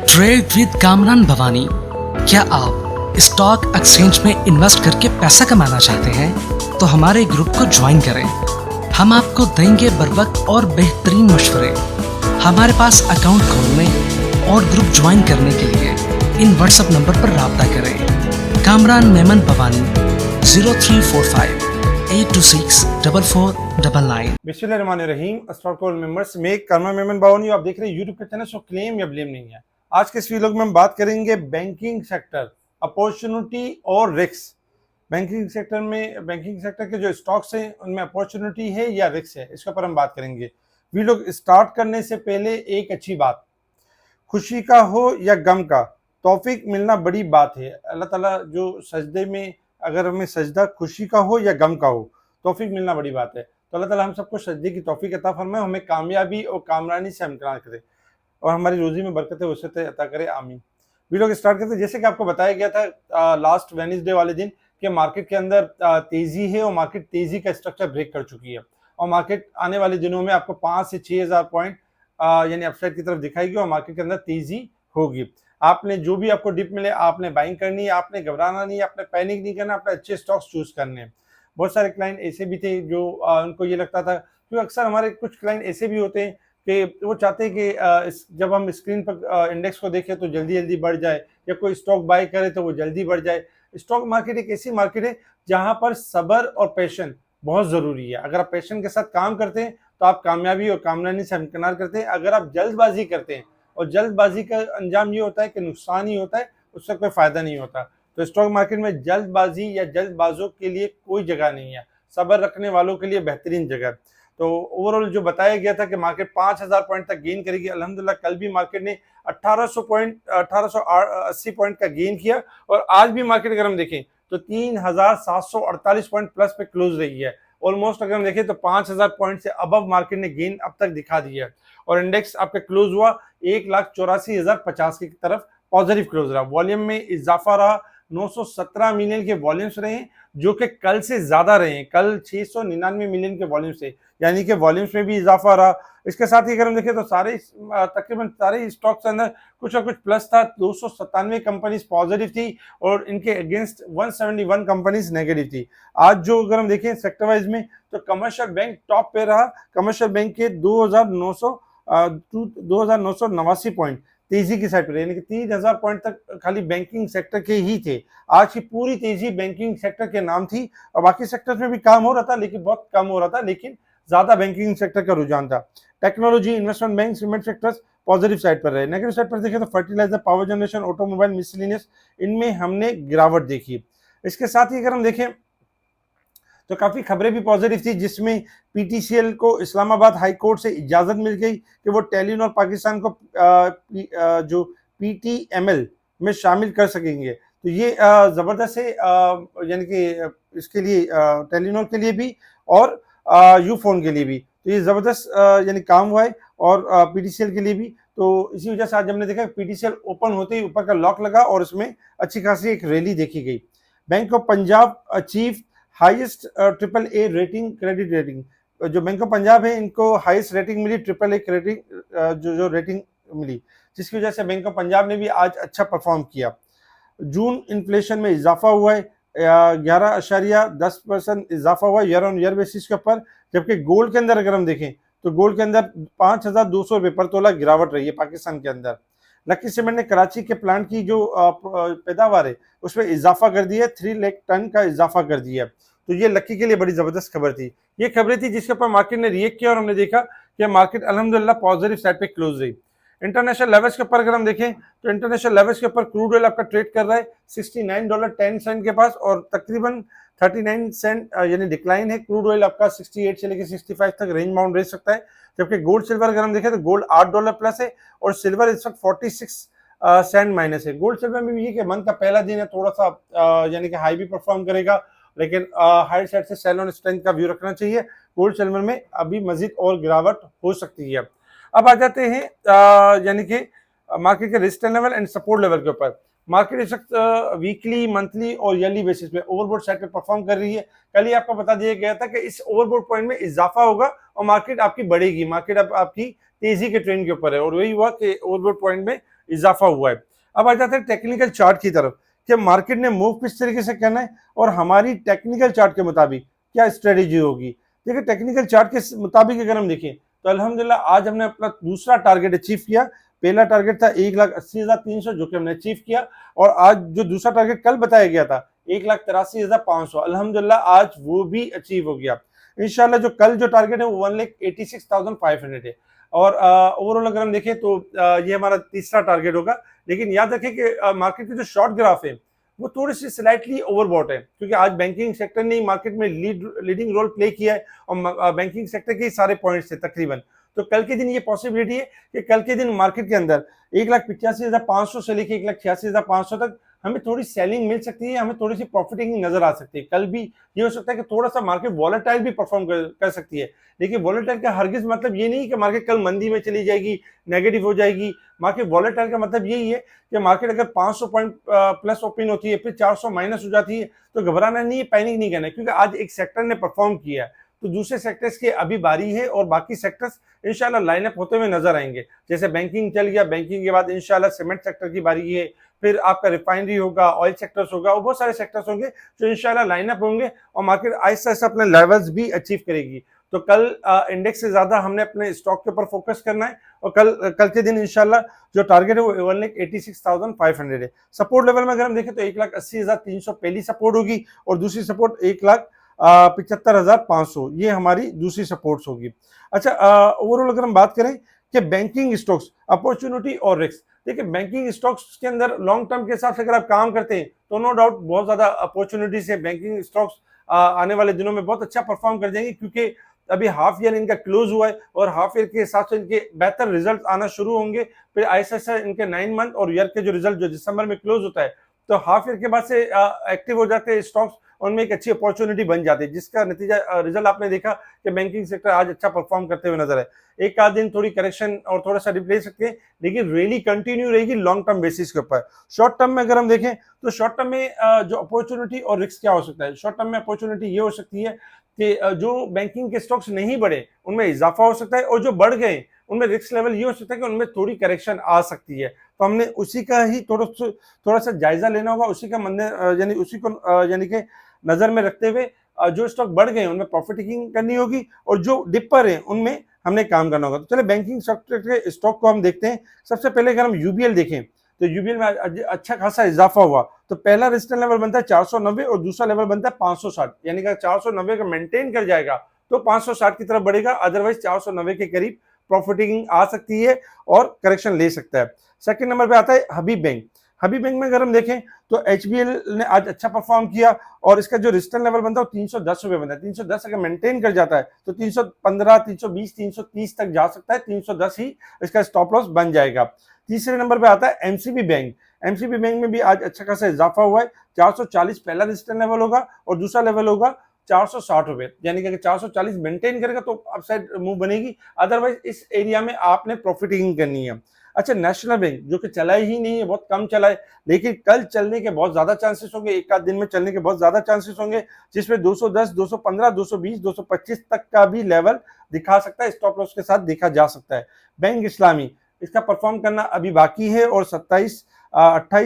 Trade with Kamran Bhavani. क्या आप stock exchange में इन्वेस्ट करके पैसा कमाना चाहते हैं तो हमारे ग्रुप को ज्वाइन करें। हम आपको देंगे बर वक्त और बेहतरीन मशवरे। हमारे पास अकाउंट खोलने और ग्रुप ज्वाइन करने के लिए इन व्हाट्सएप नंबर पर राब्ता करें। कामरान मेमन भवानी 0345 826 4499। बिस्मिल्लाहिर्रहमानिर्रहीम। स्टॉक कॉल मेंबर्स में कामरान मेमन भवानी, आप देख रहे हैं यूट्यूब का चैनल। सो क्लेम या ब्लेम नहीं है। आज के इस वीडियो में हम बात करेंगे बैंकिंग सेक्टर, अपॉर्चुनिटी और रिस्क। बैंकिंग सेक्टर के जो स्टॉक्स हैं उनमें अपॉर्चुनिटी है या रिस्क है, इसके ऊपर हम बात करेंगे। वीडियो स्टार्ट करने से पहले एक अच्छी बात, खुशी का हो या गम का, तौफीक मिलना बड़ी बात है। अल्लाह ताला जो सजदे में, अगर हमें सजदा खुशी का हो या गम का हो, तौफीक मिलना बड़ी बात है। तो अल्लाह ताला हम सबको सजदे की तौफीक अता फरमाए, हमें कामयाबी और कामरानी से हमकिनार करे और हमारी रोजी में बरकत वसअत अता करे, आमीन। वीडियो को स्टार्ट करते हैं। जैसे कि आपको बताया गया था लास्ट वेडनेसडे वाले दिन कि मार्केट के अंदर तेजी है और मार्केट तेजी का स्ट्रक्चर ब्रेक कर चुकी है और मार्केट आने वाले दिनों में आपको 5 से 6,000 पॉइंट यानी अपसाइड की तरफ दिखाएगी और मार्केट के अंदर तेजी होगी। आपने जो भी आपको डिप मिले आपने बाइंग करनी है, आपने घबराना नहीं है, आपने पैनिक नहीं करना, आपने अच्छे स्टॉक्स चूज करने हैं। बहुत सारे क्लाइंट ऐसे भी थे जो उनको ये लगता था, क्योंकि अक्सर हमारे कुछ क्लाइंट ऐसे भी होते हैं कि वो चाहते हैं कि जब हम स्क्रीन पर इंडेक्स को देखें तो जल्दी जल्दी बढ़ जाए, या कोई स्टॉक बाय करे तो वो जल्दी बढ़ जाए। स्टॉक मार्केट एक ऐसी मार्केट है जहां पर सब्र और पैशन बहुत जरूरी है। अगर आप पैशन के साथ काम करते हैं तो आप कामयाबी और कामरानी से हमकिनार करते हैं। अगर आप जल्दबाजी करते हैं और जल्दबाजी का अंजाम ये होता है कि नुकसान ही होता है, उससे कोई फायदा नहीं होता। तो स्टॉक मार्केट में जल्दबाजी या जल्दबाजों के लिए कोई जगह नहीं है, सब्र रखने वालों के लिए बेहतरीन जगह। तो ओवरऑल जो बताया गया था कि मार्केट 5,000 पॉइंट तक गेन करेगी, अल्हम्दुलिल्लाह कल भी मार्केट ने 1880 पॉइंट का गेन किया और आज भी मार्केट अगर हम देखें तो 3,748 पॉइंट प्लस पे क्लोज रही है। ऑलमोस्ट अगर हम देखें तो 5,000 पॉइंट से अबव मार्केट ने गेन अब तक दिखा दिया है और इंडेक्स आपका क्लोज हुआ 1,84,050 की तरफ पॉजिटिव क्लोज रहा। वॉल्यूम में इजाफा रहा, 917 मिलियन के वॉल्यूम्स रहे हैं जो कि कल से ज्यादा रहे हैं। कल 699 मिलियन के वॉल्यूम से, यानी कि वॉल्यूम्स में भी इजाफा रहा। इसके साथ ही अगर हम देखें तो तकरीबन सारे स्टॉक्स के अंदर कुछ ना कुछ प्लस था। 297 कंपनीज पॉजिटिव थी और इनके अगेंस्ट 171 कंपनीज नेगेटिव थी। आज जो अगर हम देखें सेक्टर वाइज में तो कमर्शियल बैंक टॉप पे रहा। कमर्शियल बैंक के 2,989 पॉइंट तेजी की साइड पर, यानी कि 3,000 पॉइंट तक खाली बैंकिंग सेक्टर के ही थे। आज की पूरी तेजी बैंकिंग सेक्टर के नाम थी और बाकी सेक्टर्स में भी काम हो रहा था लेकिन बहुत कम हो रहा था, लेकिन ज्यादा बैंकिंग सेक्टर का रुझान था। Technology, investment bank, cement sectors positive side पर रहे। नेगेटिव साइड पर देखें तो fertiliser, power generation, automobile, miscellaneous, इनमें हमने गिरावट देखी। इसके साथ ही अगर हम देखें तो काफी खबरें भी पॉजिटिव थी, जिसमें पीटीसीएल को इस्लामाबाद हाई कोर्ट से इजाजत मिल गई कि वो टेलीनॉर पाकिस्तान को जो पीटीएमएल में शामिल कर सकेंगे। तो ये जबरदस्त है, यानी कि इसके लिए टेलीनॉर के लिए भी और यूफोन के लिए भी तो ये जबरदस्त यानी काम हुआ है और पीटीसीएल के लिए भी। तो इसी वजह से आज हमने देखा पीटीसीएल ओपन होते ही ऊपर का लॉक लगा और इसमें अच्छी खासी एक रैली देखी गई। Bank of Punjab achieve highest triple A rating, credit rating. जो बैंक ऑफ पंजाब है इनको हाईएस्ट रेटिंग मिली, ट्रिपल ए क्रेडिट जो रेटिंग मिली, जिसकी वजह से बैंक ऑफ पंजाब ने भी आज अच्छा परफॉर्म किया। जून इन्फ्लेशन में इजाफा हुआ है, 11.10% इजाफा हुआ ईयर ऑन ईयर बेसिस के ऊपर। जबकि गोल्ड के अंदर अगर हम देखें तो गोल्ड के अंदर 5,200 रुपये पर तोला गिरावट रही है पाकिस्तान के अंदर। लकी सीमेंट ने कराची के प्लांट की जो पैदावार है उसमें इजाफा कर दिया है, 3 लाख टन का इजाफा कर दिया। तो ये लकी के लिए बड़ी जबरदस्त खबर थी। ये खबरें थी जिसके ऊपर मार्केट ने रिएक्ट किया और हमने देखा कि मार्केट अल्हम्दुलिल्लाह पॉजिटिव साइड पे क्लोज रही। इंटरनेशनल लेवल्स के ऊपर अगर हम देखें तो इंटरनेशनल लेवल्स के ऊपर क्रूड ऑयल आपका ट्रेड कर रहा है $69.10 के पास और तकरीबन 39 सेंट यानी डिक्लाइन है। क्रूड ऑयल आपका 68 से लेकर 65 तक रेंज बाउंड रह सकता है। जबकि गोल्ड सिल्वर अगर हम देखें तो गोल्ड $8 प्लस है और सिल्वर इस वक्त 46 सेंट माइनस है। गोल्ड सिल्वर में भी ये कि मंथ का पहला दिन है, थोड़ा सा यानी कि हाई भी परफॉर्म करेगा, लेकिन हाई साइड से सेल ऑन स्ट्रेंथ का व्यू रखना चाहिए। गोल्ड सिल्वर में अभी मजीद और गिरावट हो सकती है। अब आ जाते हैं यानी कि मार्केट के resistance level and support level के ऊपर। मार्केट इस वक्त वीकली, मंथली और ईयरली बेसिस पे ओवरबॉट साइड पे परफॉर्म कर रही है। कल ही आपको बता दिया गया था कि इस ओवरबॉट पॉइंट में इजाफा होगा और मार्केट आपकी बढ़ेगी। मार्केट अब आपकी तेजी के ट्रेंड के ऊपर है और वही हुआ कि ओवरबॉट पॉइंट में इजाफा हुआ है। अब आ जाते हैं टेक्निकल चार्ट की तरफ कि मार्केट ने मूव किस तरीके से करना है और हमारी टेक्निकल चार्ट के मुताबिक क्या स्ट्रेटेजी होगी। देखिए टेक्निकल चार्ट के मुताबिक अगर हम देखें तो अल्हम्दुलिल्लाह आज हमने अपना दूसरा टारगेट अचीव किया। पहला टारगेट था 1,80,300 जो कि हमने अचीव किया, और आज जो दूसरा टारगेट कल बताया गया था 1,83,500, अल्हम्दुलिल्लाह आज वो भी अचीव हो गया। इंशाल्लाह जो कल जो टारगेट है वो 1,86,500 है, और ओवरऑल अगर हम देखें तो ये हमारा तीसरा टारगेट होगा। लेकिन याद रखें कि मार्केट की जो शॉर्ट ग्राफ है वो थोड़ी सी स्लाइटली ओवरबॉट है, क्योंकि आज बैंकिंग सेक्टर ने मार्केट में लीडिंग रोल प्ले किया है और बैंकिंग सेक्टर के सारे पॉइंट्स थे तकरीबन। तो कल के दिन ये पॉसिबिलिटी है कि कल के दिन मार्केट के अंदर 1,85,500 से लेकर 1,86,500 तक हमें थोड़ी सेलिंग मिल सकती है, हमें थोड़ी सी प्रॉफिटिंग नजर आ सकती है। कल भी ये हो सकता है कि थोड़ा सा मार्केट वॉलेटाइल भी परफॉर्म कर सकती है। देखिए वॉलेटाइल का हरगिज मतलब ये नहीं कि मार्केट कल मंदी में चली जाएगी, नेगेटिव हो जाएगी। मार्केट वॉलेटाइल का मतलब यही है कि मार्केट अगर 500 पॉइंट प्लस ओपन होती है फिर 400 माइनस हो जाती है तो घबराना नहीं है, पैनिक नहीं करना है, क्योंकि आज एक सेक्टर ने परफॉर्म किया है तो दूसरे सेक्टर्स की अभी बारी है और बाकी सेक्टर्स इंशाल्लाह लाइनअप होते हुए नजर आएंगे। जैसे बैंकिंग चल गया, बैंकिंग के बाद इंशाल्लाह सीमेंट सेक्टर की बारी है, फिर आपका रिफाइनरी होगा, ऑयल सेक्टर्स होगा, और बहुत सारे सेक्टर्स होंगे जो इंशाल्लाह लाइनअप होंगे और मार्केट आहिस्ता आहिस्ता अपने लेवल्स भी अचीव करेगी। तो कल इंडेक्स से ज्यादा हमने अपने स्टॉक के ऊपर फोकस करना है, और कल के दिन इंशाल्लाह जो टारगेट है वो 1,86,500 है। सपोर्ट लेवल में अगर हम देखें तो 1,80,300 पहली सपोर्ट होगी और दूसरी सपोर्ट 1,75,500 ये हमारी दूसरी सपोर्ट्स होगी। अच्छा, ओवरऑल अगर हम बात करें कि बैंकिंग स्टॉक्स अपॉर्चुनिटी और रिस्क, देखिए बैंकिंग स्टॉक्स के अंदर लॉन्ग टर्म के हिसाब से अगर आप काम करते हैं तो नो डाउट बहुत ज्यादा अपॉर्चुनिटीज है। बैंकिंग स्टॉक्स आने वाले दिनों में बहुत अच्छा परफॉर्म कर जाएंगे, क्योंकि अभी हाफ ईयर इनका क्लोज हुआ है और हाफ ईयर के हिसाब से इनके बेहतर रिजल्ट आना शुरू होंगे। फिर ऐसा ऐसा इनके 9 मंथ और ईयर के जो रिजल्ट जो दिसंबर में क्लोज होता है तो हाफ ईयर के बाद से एक्टिव हो जाते हैं स्टॉक्स, उनमें एक अच्छी अपॉर्चुनिटी बन जाती है, जिसका नतीजा रिजल्ट आपने देखा कि बैंकिंग सेक्टर आज अच्छा परफॉर्म करते हुए नजर है। एक आध दिन थोड़ी करेक्शन और थोड़ा सा डिप ले सकते हैं, लेकिन रैली कंटिन्यू रहेगी लॉन्ग टर्म बेसिस के ऊपर। शॉर्ट टर्म में अगर हम देखें तो शॉर्ट टर्म में जो अपॉर्चुनिटी और रिस्क क्या हो सकता है। शॉर्ट टर्म में अपॉर्चुनिटी ये हो सकती है कि जो बैंकिंग के स्टॉक्स नहीं बढ़े उनमें इजाफा हो सकता है, और जो बढ़ गए उनमें रिस्क लेवल ये हो सकता है कि उनमें थोड़ी करेक्शन आ सकती है। तो हमने उसी का ही थोड़ा सा जायजा लेना होगा, उसी का यानी उसी को यानी कि नजर में रखते हुए जो स्टॉक बढ़ गए उनमें प्रॉफिट टेकिंग करनी होगी, और जो डिप पर है उनमें हमने काम करना होगा। तो चले बैंकिंग सेक्टर के स्टॉक को हम देखते हैं। सबसे पहले अगर हम यूबीएल देखें तो यूबीएल में अच्छा खासा इजाफा हुआ। तो पहला रेजिस्टेंस लेवल बनता है 490 और दूसरा लेवल बनता है 560, यानी कि 490 का मेंटेन कर जाएगा तो 560 की तरफ बढ़ेगा, अदरवाइज 490 के करीब प्रॉफिटिंग आ सकती है और करेक्शन ले सकता है। सेकंड नंबर पे आता है हबीब बैंक। हबीब बैंक में अगर हम देखें तो एचबीएल ने आज अच्छा परफॉर्म किया और इसका जो रेजिस्टेंस लेवल बनता है वो 310 रुपए बनता है। 310 अगर मेंटेन कर जाता है तो 315, 320, 330 तक जा सकता है। 310 ही इसका स्टॉप लॉस बन जाएगा। तीसरे नंबर पे आता है एमसीबी बैंक। एमसीबी बैंक में भी आज अच्छा खासा इजाफा हुआ है। 440 पहला रेजिस्टेंस लेवल होगा और दूसरा लेवल होगा 460 रुपए, यानी कि अगर 440 मेंटेन करेगा तो अपसाइड मूव बनेगी, अदरवाइज इस एरिया में आपने प्रॉफिटिंग करनी है। अच्छा, नेशनल बैंक जो कि चला ही नहीं है, बहुत कम चला है, लेकिन कल चलने के बहुत ज्यादा चांसेस होंगे, एक आध दिन में चलने के बहुत ज्यादा चांसेस होंगे, जिसमें 210, 215, 220, 225 तक का भी लेवल दिखा सकता है, स्टॉप लॉस के साथ देखा जा सकता है। बैंक इस्लामी, इसका परफॉर्म करना अभी बाकी है और 28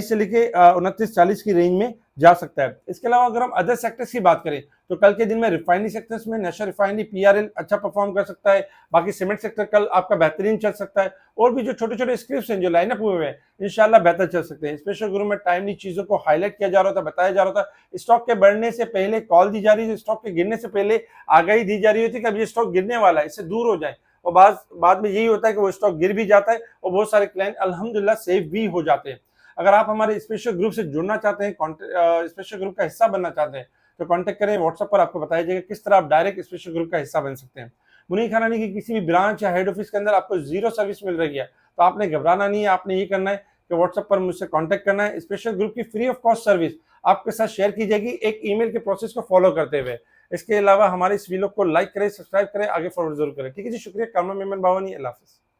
से लेके 29-40 की रेंज में जा सकता है। इसके अलावा अगर हम अदर सेक्टर्स की बात करें तो कल के दिन में रिफाइनरी सेक्टर्स में नेशनल रिफाइनरी पीआरएल अच्छा परफॉर्म कर सकता है। बाकी सीमेंट सेक्टर कल आपका बेहतरीन चल सकता है, और भी जो छोटे छोटे स्क्रिप्ट्स हैं जो लाइनअप हुए हैं इंशाल्लाह बेहतर चल सकते हैं। स्पेशल ग्रुप में टाइमली चीजों को हाईलाइट किया जा रहा था, बताया जा रहा था। स्टॉक के बढ़ने से पहले कॉल दी जा रही है, स्टॉक के गिरने से पहले आगाही दी जा रही होती है कि अब ये स्टॉक गिरने वाला है, इससे दूर हो जाए। और बाद में यही होता है कि वो स्टॉक गिर भी जाता है और बहुत सारे क्लाइंट अल्हम्दुलिल्लाह सेफ भी हो जाते हैं। अगर आप हमारे स्पेशल ग्रुप से जुड़ना चाहते हैं, स्पेशल ग्रुप का हिस्सा बनना चाहते हैं तो कांटेक्ट करें। व्हाट्सएप पर आपको बताया जाएगा किस तरह आप डायरेक्ट स्पेशल ग्रुप का हिस्सा बन सकते हैं। मुनीर खानानी की किसी भी ब्रांच या हेड ऑफिस के अंदर आपको जीरो सर्विस मिल रही है तो आपने घबराना नहीं है, आपने ये करना है कि व्हाट्सएप पर मुझसे कांटेक्ट करना है। स्पेशल ग्रुप की फ्री ऑफ कॉस्ट सर्विस आपके साथ शेयर की जाएगी एक ईमेल के प्रोसेस को फॉलो करते हुए। इसके अलावा हमारे इस वीडियो को लाइक करें, सब्सक्राइब करें, आगे फॉरवर्ड जरूर करें। ठीक है जी, शुक्रिया। कामरान मेमन बावानी, अल्लाह हाफिज़।